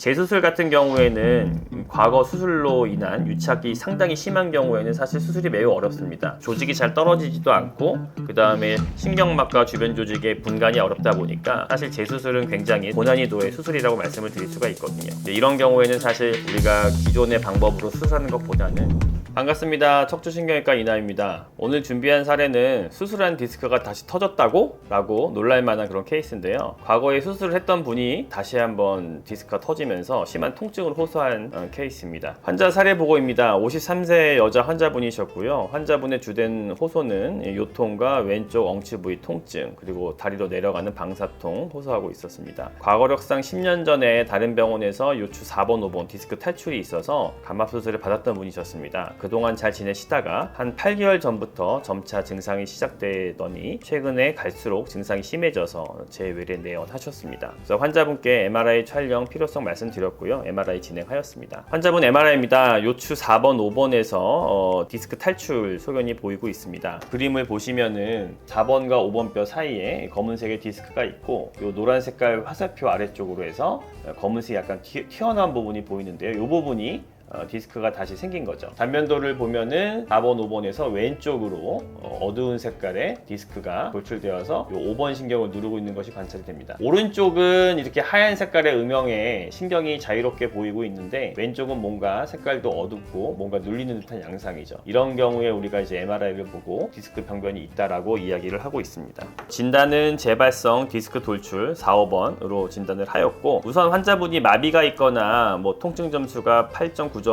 재수술 같은 경우에는 과거 수술로 인한 유착이 상당히 심한 경우에는 사실 수술이 매우 어렵습니다. 조직이 잘 떨어지지도 않고 그 다음에 신경막과 주변 조직의 분간이 어렵다 보니까 사실 재수술은 굉장히 고난이도의 수술이라고 말씀을 드릴 수가 있거든요. 이런 경우에는 사실 우리가 기존의 방법으로 수술하는 것보다는 반갑습니다. 척추신경외과 이나입니다. 오늘 준비한 사례는 수술한 디스크가 다시 터졌다고? 라고 놀랄만한 그런 케이스인데요. 과거에 수술을 했던 분이 다시 한번 디스크가 터지면서 심한 통증을 호소한 케이스입니다. 환자 사례 보고입니다. 53세 여자 환자분이셨고요. 환자분의 주된 호소는 요통과 왼쪽 엉치 부위 통증, 그리고 다리로 내려가는 방사통 호소하고 있었습니다. 과거력상 10년 전에 다른 병원에서 요추 4번, 5번 디스크 탈출이 있어서 감압수술을 받았던 분이셨습니다. 그동안 잘 지내시다가 한 8개월 전부터 점차 증상이 시작되더니 최근에 갈수록 증상이 심해져서 재외래 내원하셨습니다. 그래서 환자분께 MRI 촬영 필요성 말씀드렸고요. MRI 진행하였습니다. 환자분 MRI입니다. 요추 4번, 5번에서 디스크 탈출 소견이 보이고 있습니다. 그림을 보시면은 4번과 5번 뼈 사이에 검은색의 디스크가 있고 요 노란 색깔 화살표 아래쪽으로 해서 검은색이 약간 튀어나온 부분이 보이는데요. 이 부분이 디스크가 다시 생긴 거죠. 단면도를 보면은 4번, 5번에서 왼쪽으로 어두운 색깔의 디스크가 돌출되어서 이 5번 신경을 누르고 있는 것이 관찰이 됩니다. 오른쪽은 이렇게 하얀 색깔의 음영에 신경이 자유롭게 보이고 있는데 왼쪽은 뭔가 색깔도 어둡고 뭔가 눌리는 듯한 양상이죠. 이런 경우에 우리가 이제 MRI를 보고 디스크 병변이 있다라고 이야기를 하고 있습니다. 진단은 재발성 디스크 돌출 4, 5번으로 진단을 하였고 우선 환자분이 마비가 있거나 뭐 통증 점수가 8.9점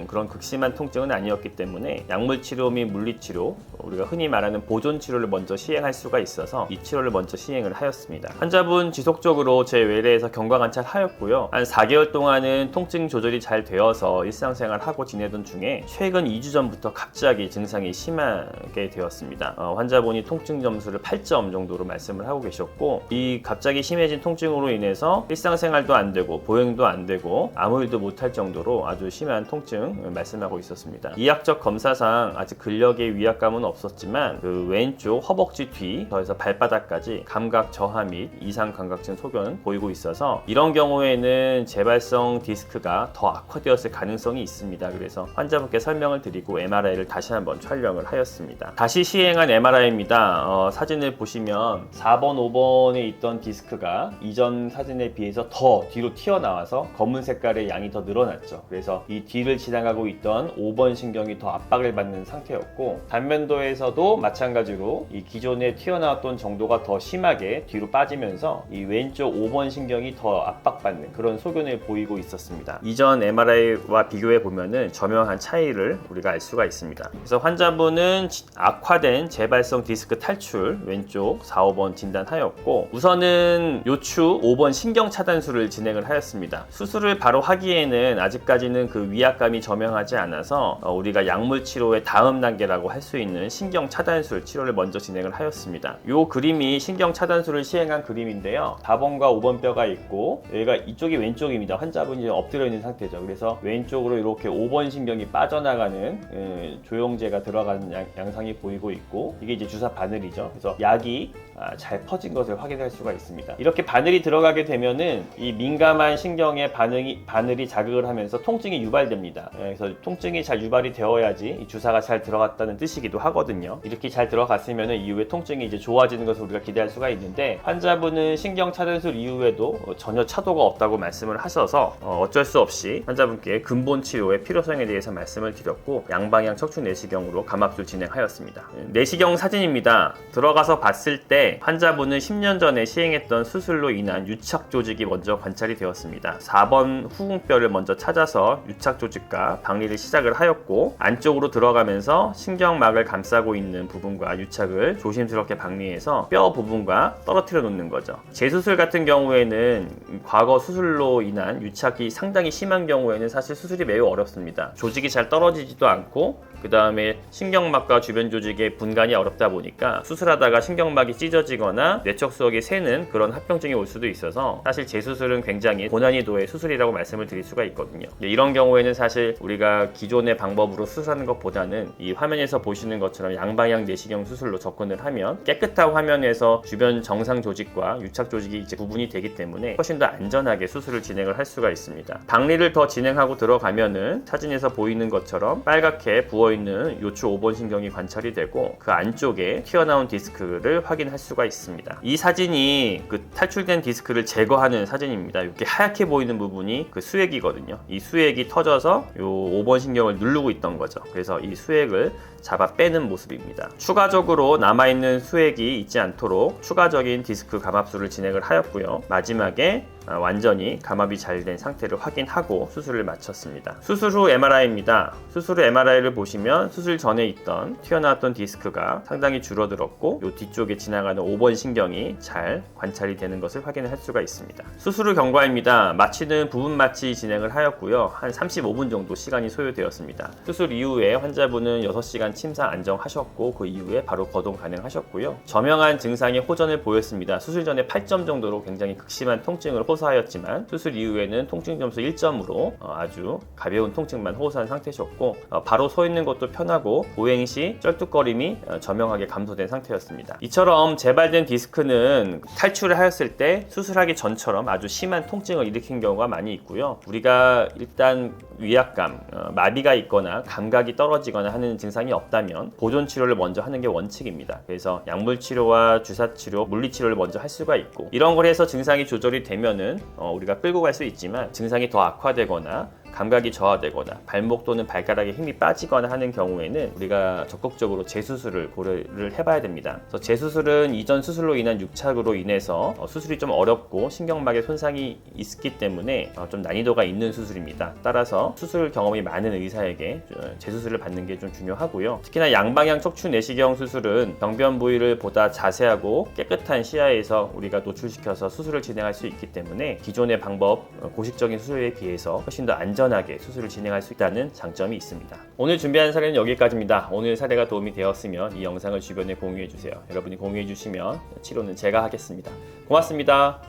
그런 극심한 통증은 아니었기 때문에 약물 치료 및 물리 치료, 우리가 흔히 말하는 보존 치료를 먼저 시행할 수가 있어서 이 치료를 먼저 시행을 하였습니다. 환자분 지속적으로 제 외래에서 경과 관찰하였고요. 한 4개월 동안은 통증 조절이 잘 되어서 일상생활하고 지내던 중에 최근 2주 전부터 갑자기 증상이 심하게 되었습니다. 환자분이 통증 점수를 8점 정도로 말씀을 하고 계셨고 이 갑자기 심해진 통증으로 인해서 일상생활도 안 되고 보행도 안 되고 아무 일도 못할 정도로 아주 심한 통증 말씀하고 있었습니다. 이학적 검사상 아직 근력의 위압감은 없었지만 그 왼쪽 허벅지 뒤 더해서 발바닥까지 감각 저하 및 이상 감각증 소견 보이고 있어서 이런 경우에는 재발성 디스크가 더 악화되었을 가능성이 있습니다. 그래서 환자분께 설명을 드리고 MRI를 다시 한번 촬영을 하였습니다. 다시 시행한 MRI입니다. 사진을 보시면 4번, 5번에 있던 디스크가 이전 사진에 비해서 더 뒤로 튀어나와서 검은 색깔의 양이 더 늘어났죠. 그래서 이 뒤를 지나가고 있던 5번 신경이 더 압박을 받는 상태였고 단면도에서도 마찬가지로 이 기존에 튀어나왔던 정도가 더 심하게 뒤로 빠지면서 이 왼쪽 5번 신경이 더 압박받는 그런 소견을 보이고 있었습니다. 이전 MRI와 비교해 보면은 저명한 차이를 우리가 알 수가 있습니다. 그래서 환자분은 악화된 재발성 디스크 탈출 왼쪽 4, 5번 진단하였고 우선은 요추 5번 신경 차단술을 진행을 하였습니다. 수술을 바로 하기에는 아직까지는 그 위압감이 저명하지 않아서 우리가 약물 치료의 다음 단계라고 할 수 있는 신경 차단술 치료를 먼저 진행을 하였습니다. 이 그림이 신경 차단술을 시행한 그림인데요. 4번과 5번 뼈가 있고 여기가 이쪽이 왼쪽입니다. 환자분이 엎드려 있는 상태죠. 그래서 왼쪽으로 이렇게 5번 신경이 빠져나가는 조영제가 들어가는 양상이 보이고 있고 이게 이제 주사 바늘이죠. 그래서 약이 잘 퍼진 것을 확인할 수가 있습니다. 이렇게 바늘이 들어가게 되면은 이 민감한 신경의 바늘이 자극을 하면서 통증이 유발됩니다. 그래서 통증이 잘 유발이 되어야지 이 주사가 잘 들어갔다는 뜻이기도 하거든요. 이렇게 잘 들어갔으면 이후에 통증이 이제 좋아지는 것을 우리가 기대할 수가 있는데 환자분은 신경 차단술 이후에도 전혀 차도가 없다고 말씀을 하셔서 어쩔 수 없이 환자분께 근본 치료의 필요성에 대해서 말씀을 드렸고 양방향 척추 내시경으로 감압술 진행하였습니다. 내시경 사진입니다. 들어가서 봤을 때 환자분은 10년 전에 시행했던 수술로 인한 유착 조직이 먼저 관찰이 되었습니다. 4번 후궁뼈를 먼저 찾아서 유착 조직과 박리를 시작을 하였고 안쪽으로 들어가면서 신경막을 감싸고 있는 부분과 유착을 조심스럽게 박리해서 뼈 부분과 떨어뜨려 놓는 거죠. 재수술 같은 경우에는 과거 수술로 인한 유착이 상당히 심한 경우에는 사실 수술이 매우 어렵습니다. 조직이 잘 떨어지지도 않고 그 다음에 신경막과 주변 조직의 분간이 어렵다 보니까 수술하다가 신경막이 찢어지거나 뇌척 속에 새는 그런 합병증이 올 수도 있어서 사실 재수술은 굉장히 고난이도의 수술이라고 말씀을 드릴 수가 있거든요. 이런 경우 경우에는 사실 우리가 기존의 방법으로 수술하는 것보다는 이 화면에서 보시는 것처럼 양방향 내시경 수술로 접근을 하면 깨끗한 화면에서 주변 정상 조직과 유착 조직이 이제 구분이 되기 때문에 훨씬 더 안전하게 수술을 진행을 할 수가 있습니다. 박리를 더 진행하고 들어가면은 사진에서 보이는 것처럼 빨갛게 부어있는 요추 5번 신경이 관찰이 되고 그 안쪽에 튀어나온 디스크를 확인할 수가 있습니다. 이 사진이 그 탈출된 디스크를 제거하는 사진입니다. 이렇게 하얗게 보이는 부분이 그 수액이거든요. 이 수액이 터져서 요 5번 신경을 누르고 있던 거죠. 그래서 이 수액을 잡아 빼는 모습입니다. 추가적으로 남아있는 수액이 있지 않도록 추가적인 디스크 감압술을 진행을 하였고요. 마지막에 완전히 감압이 잘 된 상태를 확인하고 수술을 마쳤습니다. 수술 후 MRI입니다. 수술 후 MRI를 보시면 수술 전에 있던 튀어나왔던 디스크가 상당히 줄어들었고 이 뒤쪽에 지나가는 5번 신경이 잘 관찰이 되는 것을 확인할 수가 있습니다. 수술 후 경과입니다. 마취는 부분 마취 진행을 하였고요. 한 35분 정도 시간이 소요되었습니다. 수술 이후에 환자분은 6시간 침상 안정하셨고 그 이후에 바로 거동 가능하셨고요. 저명한 증상의 호전을 보였습니다. 수술 전에 8점 정도로 굉장히 극심한 통증을 호소하였지만 수술 이후에는 통증 점수 1점으로 아주 가벼운 통증만 호소한 상태셨고 바로 서 있는 것도 편하고 보행 시 쩔뚝거림이 저명하게 감소된 상태였습니다. 이처럼 재발된 디스크는 탈출을 하였을 때 수술하기 전처럼 아주 심한 통증을 일으킨 경우가 많이 있고요. 우리가 일단 위압감, 마비가 있거나 감각이 떨어지거나 하는 증상이 없다면 보존 치료를 먼저 하는 게 원칙입니다. 그래서 약물 치료와 주사 치료, 물리 치료를 먼저 할 수가 있고 이런 걸 해서 증상이 조절이 되면은 우리가 끌고 갈 수 있지만 증상이 더 악화되거나 감각이 저하되거나 발목 또는 발가락에 힘이 빠지거나 하는 경우에는 우리가 적극적으로 재수술을 고려를 해봐야 됩니다. 그래서 재수술은 이전 수술로 인한 유착으로 인해서 수술이 좀 어렵고 신경막에 손상이 있기 때문에 좀 난이도가 있는 수술입니다. 따라서 수술 경험이 많은 의사에게 재수술을 받는 게 좀 중요하고요. 특히나 양방향 척추 내시경 수술은 병변 부위를 보다 자세하고 깨끗한 시야에서 우리가 노출시켜서 수술을 진행할 수 있기 때문에 기존의 방법, 고식적인 수술에 비해서 훨씬 더 안전하게 수술을 진행할 수 있다는 장점이 있습니다. 오늘 준비한 사례는 여기까지입니다. 오늘 사례가 도움이 되었으면 이 영상을 주변에 공유해 주세요. 여러분이 공유해 주시면 치료는 제가 하겠습니다. 고맙습니다.